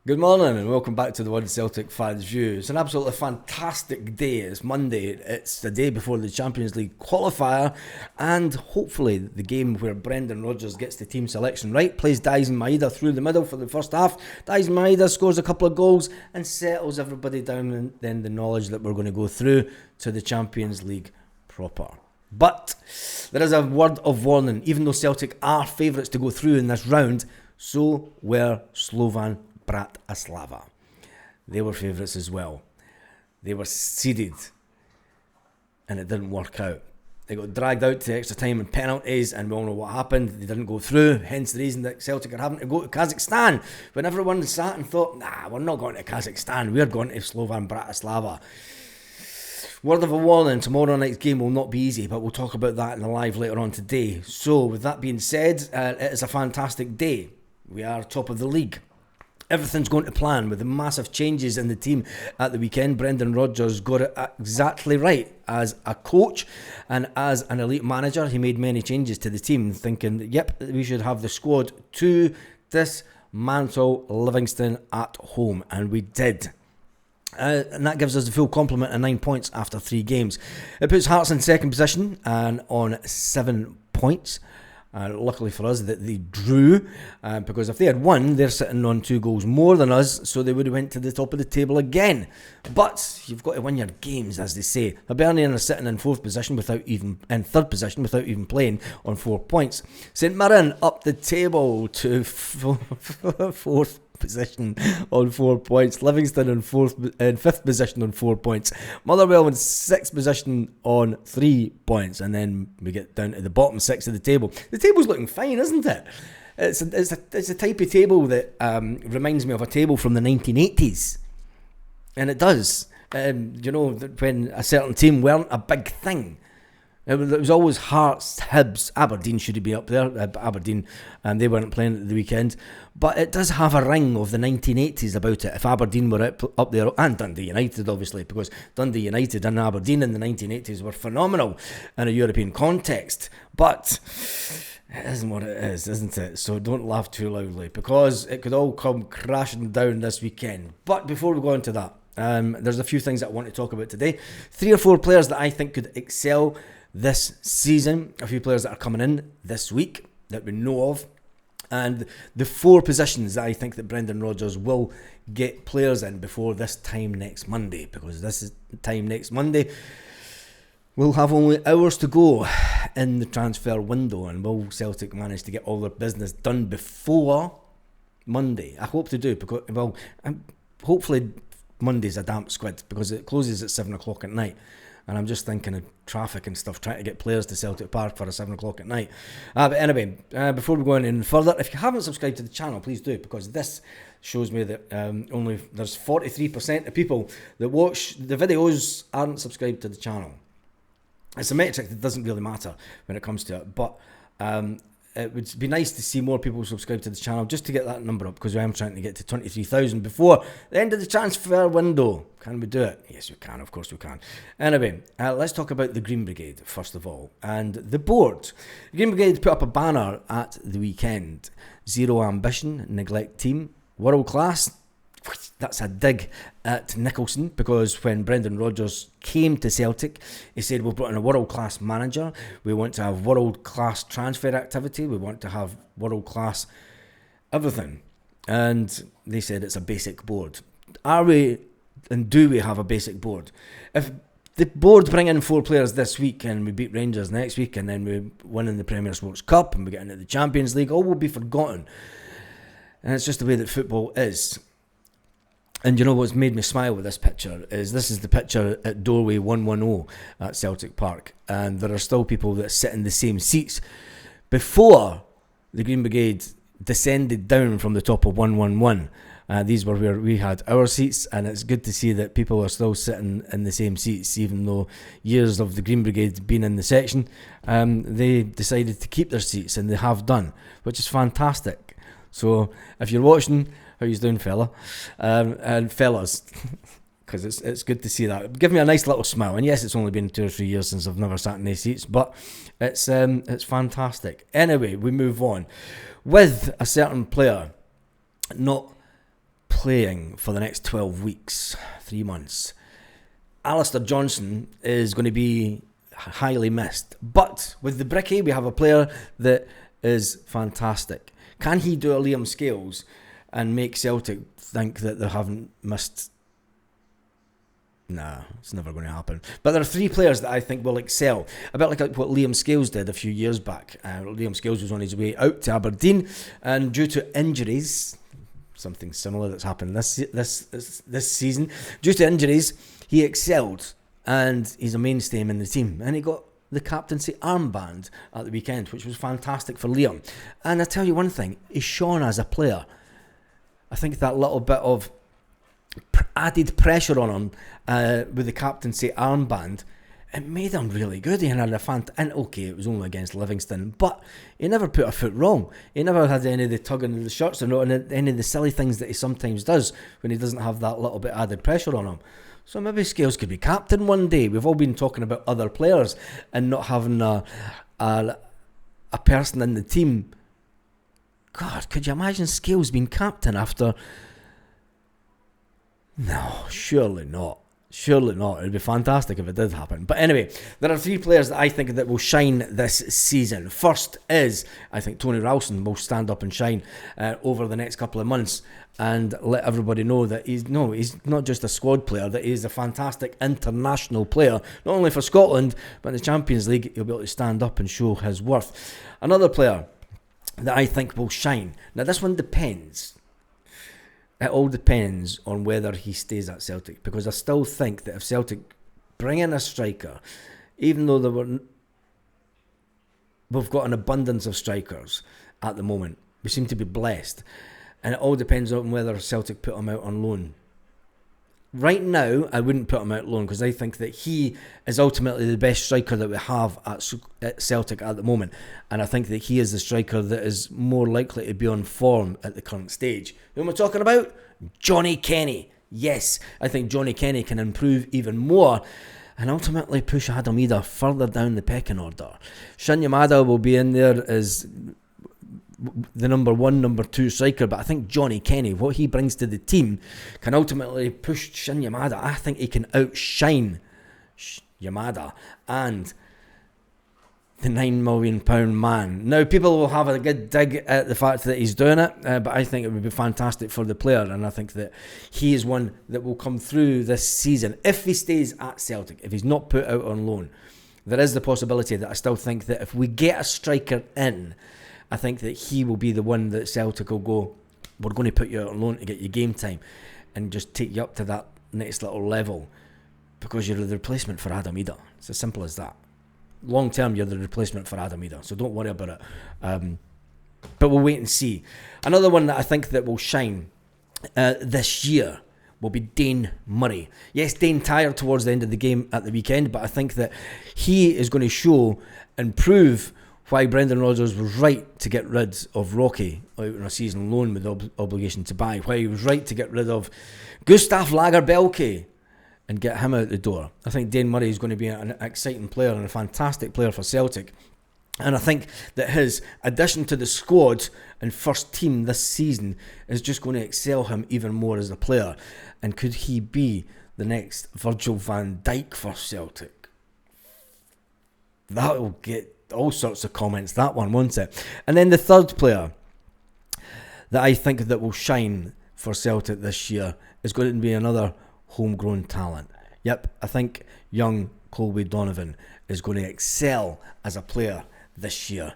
Good morning and welcome back to the One Celtic Fans View. It's an absolutely fantastic day. It's Monday. It's the day before the Champions League qualifier and hopefully the game where Brendan Rodgers gets the team selection right, plays Daisen Maeda through the middle for the first half. Daisen Maeda scores a couple of goals and settles everybody down in then the knowledge that we're going to go through to the Champions League proper. But there is a word of warning. Even though Celtic are favourites to go through in this round, so were Slovan Bratislava. They were favourites as well. They were seeded and it didn't work out. They got dragged out to extra time and penalties, and we all know what happened. They didn't go through, hence the reason that Celtic are having to go to Kazakhstan. When everyone sat and thought, nah, we're not going to Kazakhstan, we're going to Slovan Bratislava. Word of a warning, tomorrow night's game will not be easy, but we'll talk about that in the live later on today. So with that being said, it is a fantastic day. We are top of the league. Everything's going to plan with the massive changes in the team at the weekend. Brendan Rodgers got it exactly right as a coach and as an elite manager. He made many changes to the team, thinking, yep, we should have the squad to dismantle Livingston at home, and we did. And that gives us the full complement of 9 points after 3 games. It puts Hearts in second position and on 7 points. Luckily for us that they drew, because if they had won, they're sitting on 2 goals more than us, so they would have went to the top of the table again. But you've got to win your games, as they say. Hibernian are sitting in third position without even playing on 4 points. St Mirren up the table to fourth position on 4 points. Livingston in fifth position on 4 points. Motherwell in sixth position on 3 points, and then we get down to the bottom 6 of the table. The table's looking fine, isn't it? It's a type of table that reminds me of a table from the 1980s, and it does. When a certain team weren't a big thing. It was always Hearts, Hibs, Aberdeen should be up there. Aberdeen, and they weren't playing at the weekend. But it does have a ring of the 1980s about it. If Aberdeen were up there, and Dundee United, obviously, because Dundee United and Aberdeen in the 1980s were phenomenal in a European context. But it isn't what it is, isn't it? So don't laugh too loudly, because it could all come crashing down this weekend. But before we go into that, there's a few things that I want to talk about today. 3 or 4 players that I think could excel this season, a few players that are coming in this week that we know of, and the 4 positions that I think that Brendan Rodgers will get players in before this time next Monday, because this is time next Monday. We'll have only hours to go in the transfer window, and will Celtic manage to get all their business done before Monday? I hope to do, because, hopefully Monday's a damp squid, because it closes at 7 o'clock at night. And I'm just thinking of traffic and stuff, trying to get players to Celtic Park for a 7 o'clock at night. But anyway, before we go any further, if you haven't subscribed to the channel, please do, because this shows me that only there's 43% of people that watch the videos aren't subscribed to the channel. It's a metric that doesn't really matter when it comes to it, but it would be nice to see more people subscribe to the channel just to get that number up, because I am trying to get to 23,000 before the end of the transfer window. Can we do it? Yes, we can. Of course we can. Anyway, let's talk about the Green Brigade first of all, and the board. The Green Brigade put up a banner at the weekend. Zero ambition, neglect team, world class. That's a dig at Nicholson, because when Brendan Rodgers came to Celtic, he said, we've brought in a world-class manager, we want to have world-class transfer activity, we want to have world-class everything. And they said it's a basic board. Are we, and do we have a basic board? If the board bring in 4 players this week and we beat Rangers next week, and then we win in the Premier Sports Cup and we get into the Champions League, all will be forgotten. And it's just the way that football is. And you know what's made me smile with this picture is this is the picture at doorway 110 at Celtic Park, and there are still people that sit in the same seats. Before the Green Brigade descended down from the top of 111, these were where we had our seats, and it's good to see that people are still sitting in the same seats, even though years of the Green Brigade being in the section, they decided to keep their seats, and they have done, which is fantastic. So if you're watching, how you doing, fella? And fellas, because it's good to see that. Give me a nice little smile. And yes, it's only been 2 or 3 years since I've never sat in these seats, but it's fantastic. Anyway, we move on with a certain player not playing for the next 12 weeks, 3 months. Alistair Johnson is going to be highly missed. But with the Bricky, we have a player that is fantastic. Can he do a Liam Scales and make Celtic think that they haven't missed? Nah, it's never going to happen. But there are 3 players that I think will excel. A bit like what Liam Scales did a few years back. Liam Scales was on his way out to Aberdeen, and due to injuries, something similar that's happened this season, due to injuries, he excelled, and he's a mainstay in the team. And he got the captaincy armband at the weekend, which was fantastic for Liam. And I tell you one thing, he's shone as a player. I think that little bit of added pressure on him with the captaincy armband, it made him really good. He had and okay, it was only against Livingston, but he never put a foot wrong. He never had any of the tugging of the shirts or any of the silly things that he sometimes does when he doesn't have that little bit added pressure on him. So maybe Scales could be captain one day. We've all been talking about other players and not having a person in the team. God, could you imagine Scales being captain after? No, surely not. Surely not. It would be fantastic if it did happen. But anyway, there are 3 players that I think that will shine this season. First is, I think Tony Ralston will stand up and shine over the next couple of months and let everybody know that he's not just a squad player, that he's a fantastic international player, not only for Scotland, but in the Champions League, he'll be able to stand up and show his worth. Another player that I think will shine. Now, this one depends. It all depends on whether he stays at Celtic, because I still think that if Celtic bring in a striker, even though we've got an abundance of strikers at the moment, we seem to be blessed, and it all depends on whether Celtic put him out on loan. Right now, I wouldn't put him out on loan because I think that he is ultimately the best striker that we have at Celtic at the moment, and I think that he is the striker that is more likely to be on form at the current stage. Who am I talking about? Johnny Kenny. Yes, I think Johnny Kenny can improve even more and ultimately push Adam Idah further down the pecking order. Shin Yamada will be in there as the number 1, number 2 striker, but I think Johnny Kenny, what he brings to the team, can ultimately push Shin Yamada. I think he can outshine Yamada and the £9 million man. Now, people will have a good dig at the fact that he's doing it, but I think it would be fantastic for the player, and I think that he is one that will come through this season if he stays at Celtic, if he's not put out on loan. There is the possibility that I still think that if we get a striker in, I think that he will be the one that Celtic will go, we're going to put you out on loan to get you game time and just take you up to that next little level, because you're the replacement for Adam Idah. It's as simple as that. Long term, you're the replacement for Adam Idah, so don't worry about it. But we'll wait and see. Another one that I think that will shine this year will be Dane Murray. Yes, Dane tired towards the end of the game at the weekend, but I think that he is going to show and prove why Brendan Rodgers was right to get rid of Rocky out on a season loan with the obligation to buy, why he was right to get rid of Gustav Lagerbielke and get him out the door. I think Dane Murray is going to be an exciting player and a fantastic player for Celtic. And I think that his addition to the squad and first team this season is just going to excel him even more as a player. And could he be the next Virgil van Dijk for Celtic? That will get all sorts of comments, that one, won't it? And then the third player that I think that will shine for Celtic this year is going to be another homegrown talent. Yep, I think young Colby Donovan is going to excel as a player this year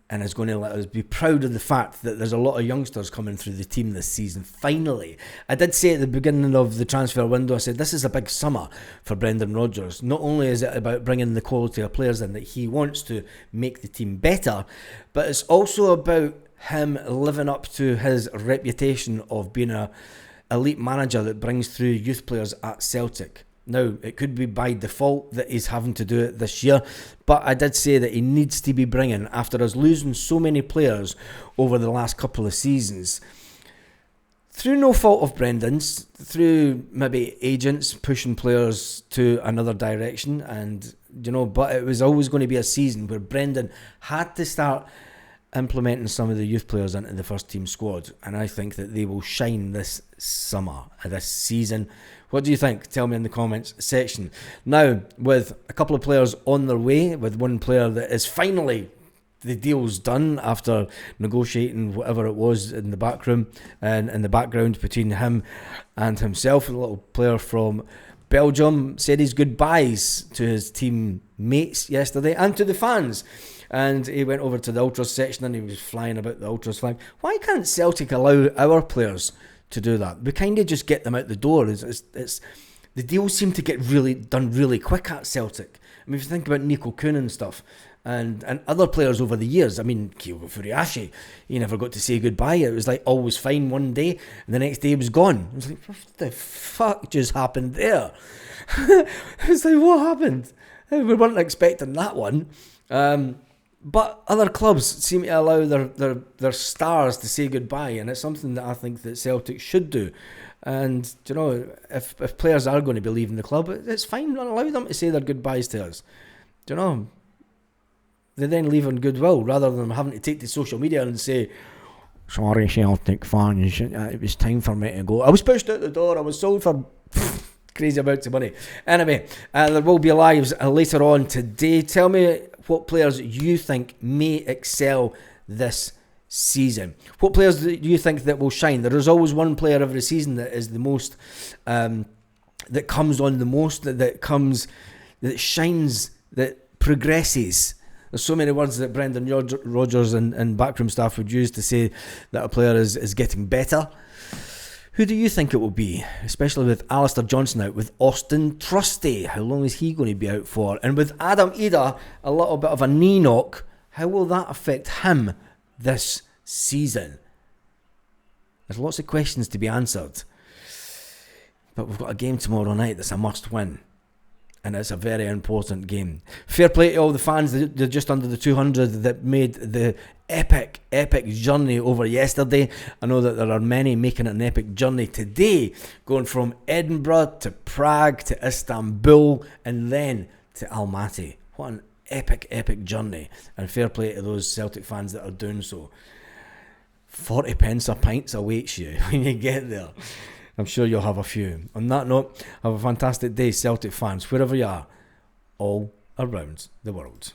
and is going to let us be proud of the fact that there's a lot of youngsters coming through the team this season. Finally, I did say at the beginning of the transfer window, I said this is a big summer for Brendan Rodgers. Not only is it about bringing the quality of players in that he wants to make the team better, but it's also about him living up to his reputation of being a elite manager that brings through youth players at Celtic. Now, it could be by default that he's having to do it this year, but I did say that he needs to be bringing, after us losing so many players over the last couple of seasons, through no fault of Brendan's, through maybe agents pushing players to another direction, and but it was always going to be a season where Brendan had to start implementing some of the youth players into the first team squad, and I think that they will shine this summer, this season. What do you think? Tell me in the comments section. Now, with a couple of players on their way, with one player that is finally, the deal's done after negotiating whatever it was in the back room and in the background between him and himself. A little player from Belgium said his goodbyes to his team mates yesterday and to the fans. And he went over to the Ultras section and he was flying about the Ultras flag. Why can't Celtic allow our players to do that? We kind of just get them out the door. It's the deals seem to get done really quick at Celtic. I mean, if you think about Nico Kuhn and stuff, and other players over the years. I mean, Kyogo Furiashi, he never got to say goodbye. It was like all was fine one day, and the next day he was gone. I was like, what the fuck just happened there? It's like, what happened? We weren't expecting that one. But other clubs seem to allow their stars to say goodbye, and it's something that I think that Celtic should do. And, you know, if players are going to be leaving the club, it's fine. Allow them to say their goodbyes to us. Do you know? They then leave on goodwill, rather than having to take to social media and say, sorry, Celtic fans, it was time for me to go. I was pushed out the door. I was sold for crazy amounts of money. Anyway, there will be lives later on today. Tell me what players you think may excel this season. What players do you think that will shine? There is always one player every season that is the most, that comes on the most, that shines, that progresses. There's so many words that Brendan Rodgers and backroom staff would use to say that a player is getting better. Who do you think it will be? Especially with Alistair Johnson out, with Austin Trusty. How long is he going to be out for? And with Adam Ida, a little bit of a knee knock. How will that affect him this season? There's lots of questions to be answered. But we've got a game tomorrow night that's a must win. And it's a very important game. Fair play to all the fans. They're just under the 200 that made the epic journey over yesterday. I know that there are many making an epic journey today, going from Edinburgh to Prague to Istanbul and then to Almaty. What an epic journey. And fair play to those Celtic fans that are doing so. 40 pence a pint awaits you when you get there. I'm sure you'll have a few. On that note, have a fantastic day, Celtic fans, wherever you are, all around the world.